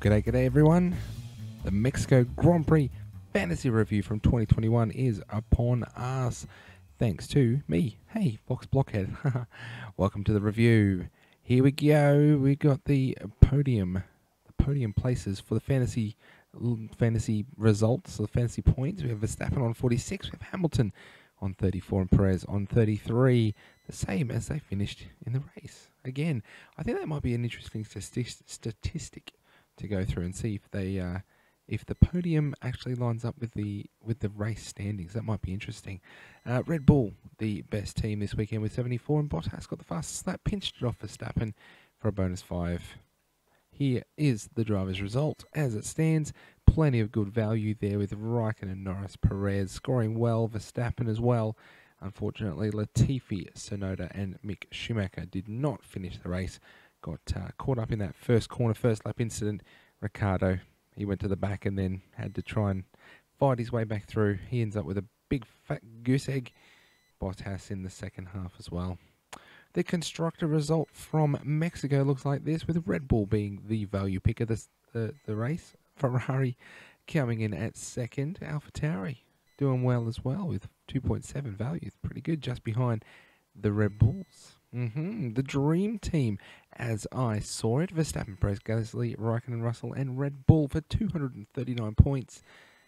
G'day everyone. The Mexico Grand Prix Fantasy Review from 2021 is upon us. Thanks to me. Hey, Fox Blockhead. Welcome to the review. Here we go. We got the podium places for the fantasy results, the fantasy points. We have Verstappen on 46. We have Hamilton on 34 and Perez on 33. The same as they finished in the race. Again, I think that might be an interesting statistic to go through and see if the podium actually lines up with the race standings. That might be interesting. Red Bull, the best team this weekend with 74, and Bottas got the fastest lap, pinched it off Verstappen for a bonus 5. Here is the driver's result as it stands. Plenty of good value there with Raikkonen, Norris, Perez scoring well, Verstappen as well. Unfortunately, Latifi, Tsunoda and Mick Schumacher did not finish the race. Got caught up in that first lap incident. Ricciardo, he went to the back and then had to try and fight his way back through. He ends up with a big fat goose egg. Bottas in the second half as well. The constructor result from Mexico looks like this, with Red Bull being the value pick of the race. Ferrari coming in at second. AlphaTauri doing well as well with 2.7 value. Pretty good, just behind the Red Bulls. The Dream Team, as I saw it, Verstappen, Perez, Gasly, Raikkonen, Russell, and Red Bull for 239 points.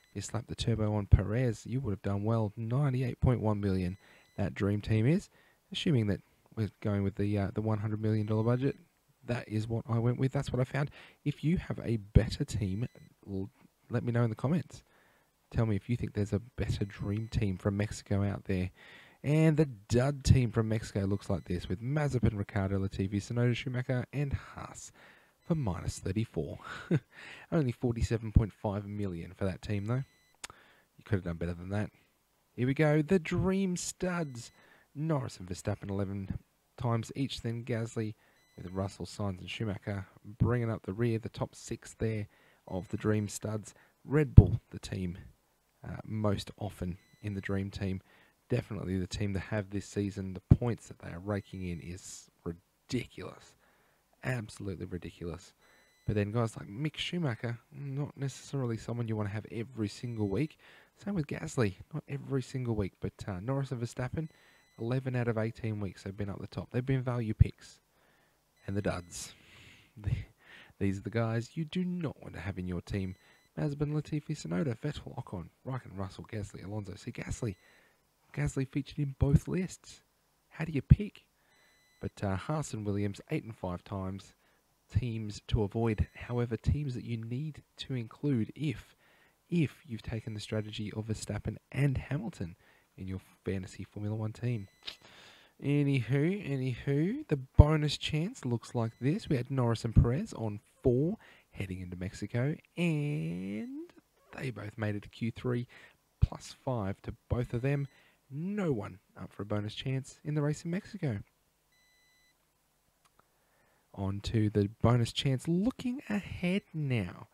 If you slap the turbo on Perez, you would have done well. 98.1 million. That Dream Team is, assuming that we're going with the $100 million budget. That is what I went with. That's what I found. If you have a better team, let me know in the comments. Tell me if you think there's a better Dream Team from Mexico out there. And the dud team from Mexico looks like this, with Mazepin, Ricciardo, Latifi, Tsunoda, Schumacher, and Haas for minus 34. Only 47.5 million for that team, though. You could have done better than that. Here we go. The Dream Studs. Norris and Verstappen 11 times each, then Gasly with Russell, Sainz, and Schumacher bringing up the rear, the top 6 there of the Dream Studs. Red Bull, the team most often in the Dream Team. Definitely the team to have this season. The points that they are raking in is ridiculous. Absolutely ridiculous. But then guys like Mick Schumacher, not necessarily someone you want to have every single week. Same with Gasly, not every single week. But Norris and Verstappen, 11 out of 18 weeks they've been up the top. They've been value picks. And the duds. These are the guys you do not want to have in your team. Mazepin, Latifi, Tsunoda, Vettel, Ocon, Raikkonen, Russell, Gasly, Alonso. See, Gasly featured in both lists. How do you pick? But Haas and Williams, 8 and 5 times. Teams to avoid, however, teams that you need to include if you've taken the strategy of Verstappen and Hamilton in your fantasy Formula 1 team. Anywho, the bonus chance looks like this. We had Norris and Perez on 4 heading into Mexico, and they both made it to Q3, plus 5 to both of them. No one up for a bonus chance in the race in Mexico. On to the bonus chance. Looking ahead now.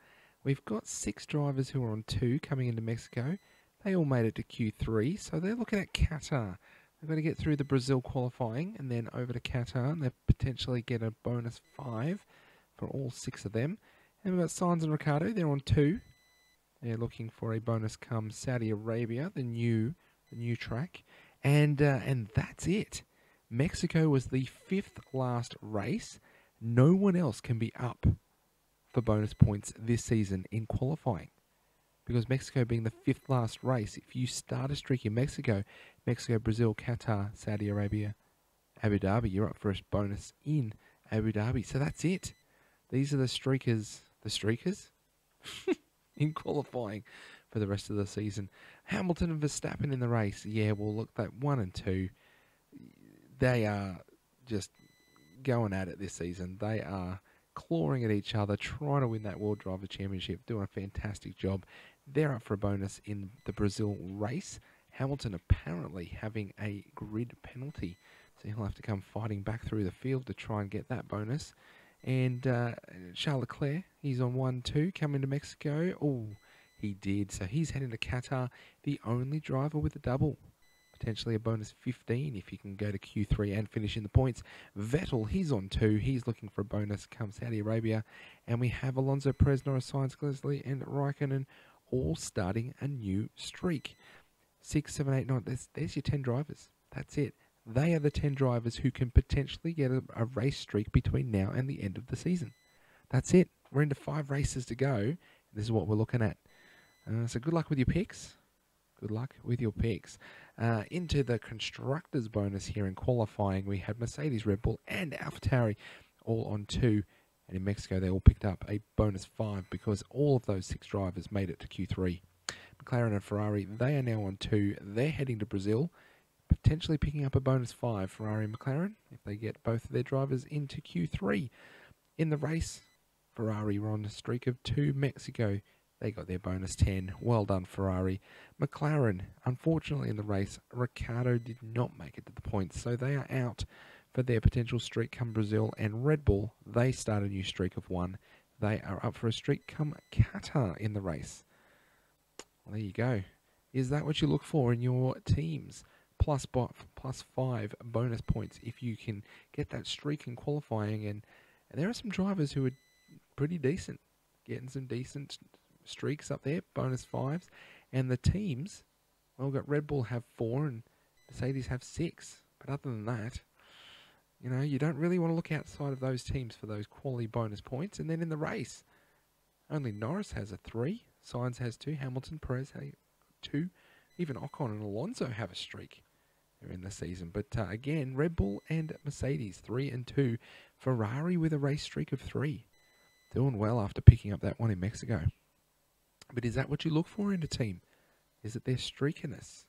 We've got 6 drivers who are on 2 coming into Mexico. They all made it to Q3, so they're looking at Qatar. They're going to get through the Brazil qualifying and then over to Qatar, and they potentially get a bonus 5 for all 6 of them. And we've got Sainz and Ricciardo. They're on 2. They're looking for a bonus come Saudi Arabia, the new track, and that's it. Mexico was the 5th last race. No one else can be up for bonus points this season in qualifying, because Mexico being the 5th last race, if you start a streak in Mexico, Brazil, Qatar, Saudi Arabia, Abu Dhabi, you're up for a bonus in Abu Dhabi. So that's it. These are the streakers in qualifying for the rest of the season. Hamilton and Verstappen in the race. Yeah, well, look, that 1 and 2, they are just going at it this season. They are clawing at each other, trying to win that World Driver Championship, doing a fantastic job. They're up for a bonus in the Brazil race. Hamilton apparently having a grid penalty, so he'll have to come fighting back through the field to try and get that bonus. And Charles Leclerc, he's on 1-2, coming to Mexico. Oh, he did. So he's heading to Qatar, the only driver with a double potentially a bonus 15 if you can go to Q3 and finish in the points. Vettel, he's on 2. He's looking for a bonus come Saudi Arabia. And we have Alonso, Perez, Norris, Sainz, Gasly, and Raikkonen all starting a new streak. 6, 7, 8, 9. There's your 10 drivers. That's it. They are the 10 drivers who can potentially get a race streak between now and the end of the season. That's it. We're into 5 races to go. This is what we're looking at. So good luck with your picks. Good luck with your picks. Into the constructors bonus here in qualifying, we had Mercedes, Red Bull, and AlphaTauri all on 2. And in Mexico, they all picked up a bonus 5 because all of those 6 drivers made it to Q3. McLaren and Ferrari, they are now on 2. They're heading to Brazil, potentially picking up a bonus 5, Ferrari and McLaren, if they get both of their drivers into Q3. In the race, Ferrari were on a streak of 2. Mexico, they got their bonus 10. Well done, Ferrari. McLaren, unfortunately in the race, Ricciardo did not make it to the points, so they are out for their potential streak come Brazil. And Red Bull, they start a new streak of 1. They are up for a streak come Qatar in the race. Well, there you go. Is that what you look for in your teams? Plus 5 bonus points if you can get that streak in qualifying. And there are some drivers who are pretty decent, getting some decent streaks up there, bonus 5s. And the teams, well, we've got Red Bull have 4 and Mercedes have 6. But other than that, you know, you don't really want to look outside of those teams for those quality bonus points. And then in the race, only Norris has a 3, Sainz has 2, Hamilton, Perez has 2, even Ocon and Alonso have a streak in the season. But again, Red Bull and Mercedes 3 and 2, Ferrari with a race streak of 3, doing well after picking up that one in Mexico. But is that what you look for in a team? Is it their streakiness?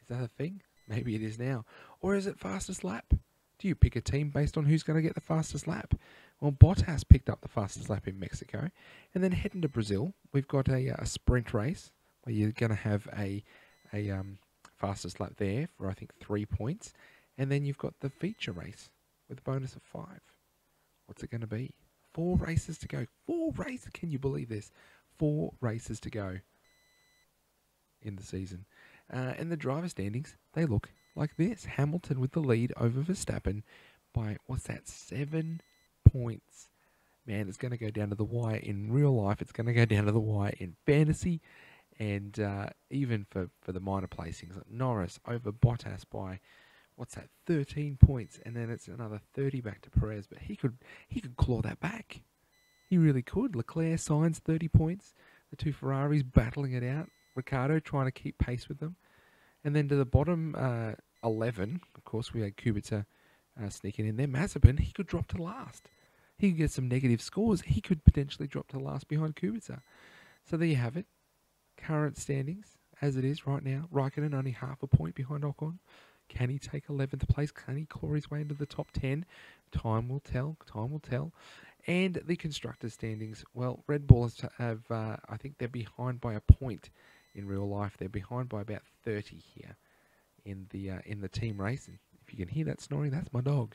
Is that a thing? Maybe it is now. Or is it fastest lap? Do you pick a team based on who's going to get the fastest lap? Well, Bottas picked up the fastest lap in Mexico. And then heading to Brazil, we've got a sprint race where you're going to have a fastest lap there for, I think, 3 points. And then you've got the feature race with a bonus of 5. What's it going to be? 4 races to go. 4 races. Can you believe this? 4 races to go in the season. And the driver standings, they look like this. Hamilton with the lead over Verstappen by, what's that, 7 points. Man, it's going to go down to the wire in real life. It's going to go down to the wire in fantasy. And even for the minor placings, like Norris over Bottas by, what's that, 13 points. And then it's another 30 back to Perez. But he could claw that back. He really could. Leclerc, Sainz, 30 points. The 2 Ferraris battling it out. Ricciardo trying to keep pace with them. And then to the bottom 11, of course, we had Kubica sneaking in there. Mazepin, he could drop to last. He could get some negative scores. He could potentially drop to last behind Kubica. So there you have it. Current standings, as it is right now. Raikkonen only half a point behind Ocon. Can he take 11th place? Can he claw his way into the top 10? Time will tell. Time will tell. And the constructors' standings, well, Red Bull have, I think they're behind by a point in real life. They're behind by about 30 here in the team race. And if you can hear that snoring, that's my dog.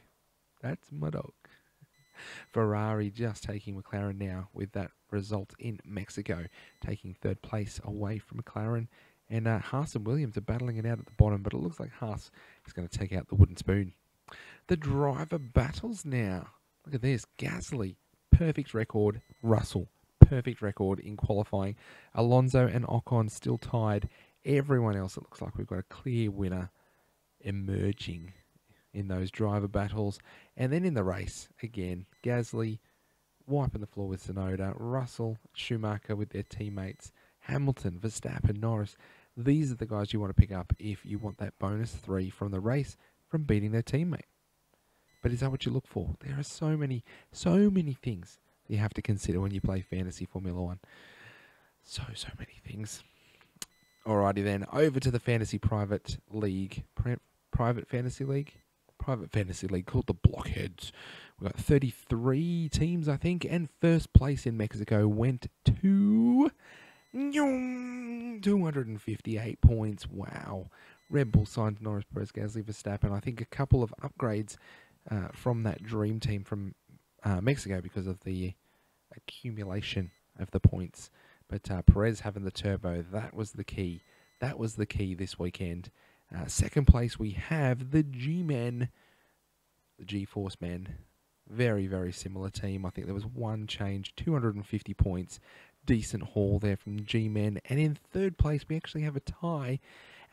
That's my dog. Ferrari just taking McLaren now with that result in Mexico, taking 3rd place away from McLaren. And Haas and Williams are battling it out at the bottom, but it looks like Haas is going to take out the wooden spoon. The driver battles now. Look at this. Gasly, perfect record. Russell, perfect record in qualifying. Alonso and Ocon still tied. Everyone else, it looks like we've got a clear winner emerging in those driver battles. And then in the race, again, Gasly wiping the floor with Tsunoda. Russell, Schumacher with their teammates. Hamilton, Verstappen, Norris. These are the guys you want to pick up if you want that bonus 3 from the race from beating their teammate. But is that what you look for? There are so many things you have to consider when you play Fantasy Formula 1. So many things. Alrighty then, over to the Fantasy Private League. Private Fantasy League called the Blockheads. We've got 33 teams, I think, and first place in Mexico went to 258 points. Wow. Red Bull signed Norris, Perez, Gasly, Verstappen. I think a couple of upgrades from that dream team from Mexico because of the accumulation of the points. But Perez having the turbo, that was the key. That was the key this weekend. Second place, we have the G-Men, the G-Force Men. Very, very similar team. I think there was one change, 250 points. Decent haul there from the G-Men. And in third place, we actually have a tie.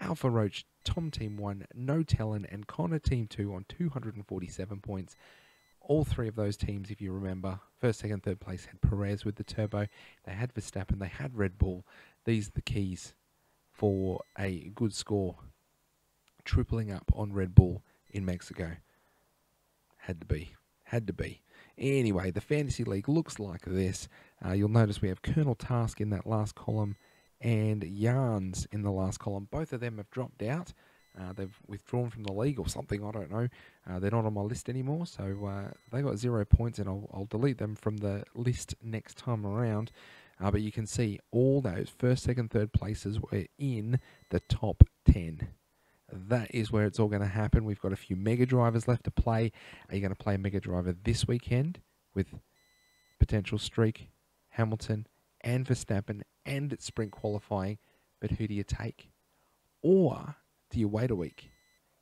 Alpha Roach, Tom Team 1, No Talon, and Connor Team 2 on 247 points. All three of those teams, if you remember, first, second, third place had Perez with the turbo. They had Verstappen, they had Red Bull. These are the keys for a good score. Tripling up on Red Bull in Mexico. Had to be. Had to be. Anyway, the Fantasy League looks like this. You'll notice we have Colonel Task in that last column and Yarns in the last column. Both of them have dropped out. They've withdrawn from the league or something, I don't know. They're not on my list anymore, so they got 0 points, and I'll delete them from the list next time around. But you can see all those first, second, third places were in the top 10. That is where it's all going to happen. We've got a few Mega Drivers left to play. Are you going to play a Mega Driver this weekend with potential Streak, Hamilton, and Verstappen, and sprint qualifying? But who do you take? Or do you wait a week?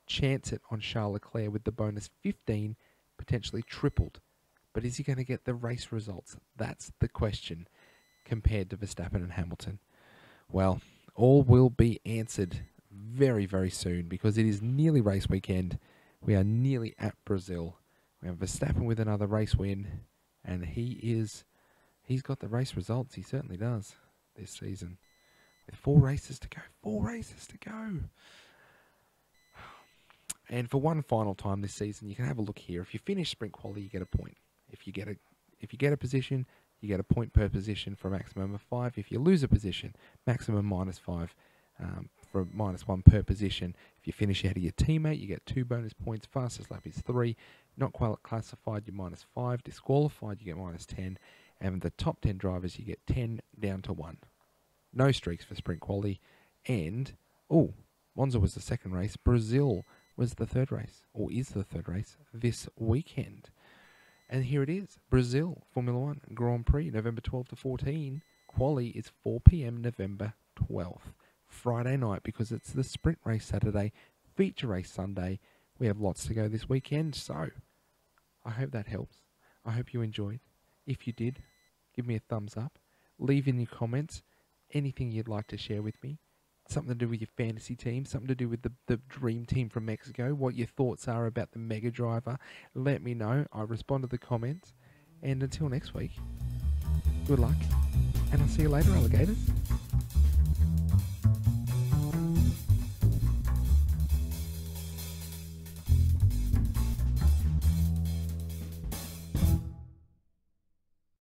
Chance it on Charles Leclerc with the bonus 15, potentially tripled. But is he going to get the race results? That's the question compared to Verstappen and Hamilton. Well, all will be answered very, very soon, because it is nearly race weekend. We are nearly at Brazil. We have Verstappen with another race win, and he's got the race results. He certainly does this season. With 4 races to go. 4 races to go. And for one final time this season, you can have a look here. If you finish sprint quality, you get a point. If you get a position, you get a point per position for a maximum of 5. If you lose a position, maximum -5. For -1 per position. If you finish ahead of your teammate, you get 2 bonus points. Fastest lap is 3. Not quite classified, you're -5. Disqualified, you get -10. And the top 10 drivers, you get 10 down to 1. No streaks for sprint quality. And, Monza was the second race. Brazil was the third race, or is the third race, this weekend. And here it is. Brazil, Formula 1 Grand Prix, November 12 to 14. Quali is 4 p.m. November 12th. Friday night, because it's the sprint race Saturday, feature race Sunday. We have lots to go this weekend, so I hope that helps. I hope you enjoyed. If you did, give me a thumbs up. Leave in your comments anything you'd like to share with me. Something to do with your fantasy team, something to do with the dream team from Mexico, what your thoughts are about the Mega Driver. Let me know. I respond to the comments. And until next week, good luck, and I'll see you later, alligators.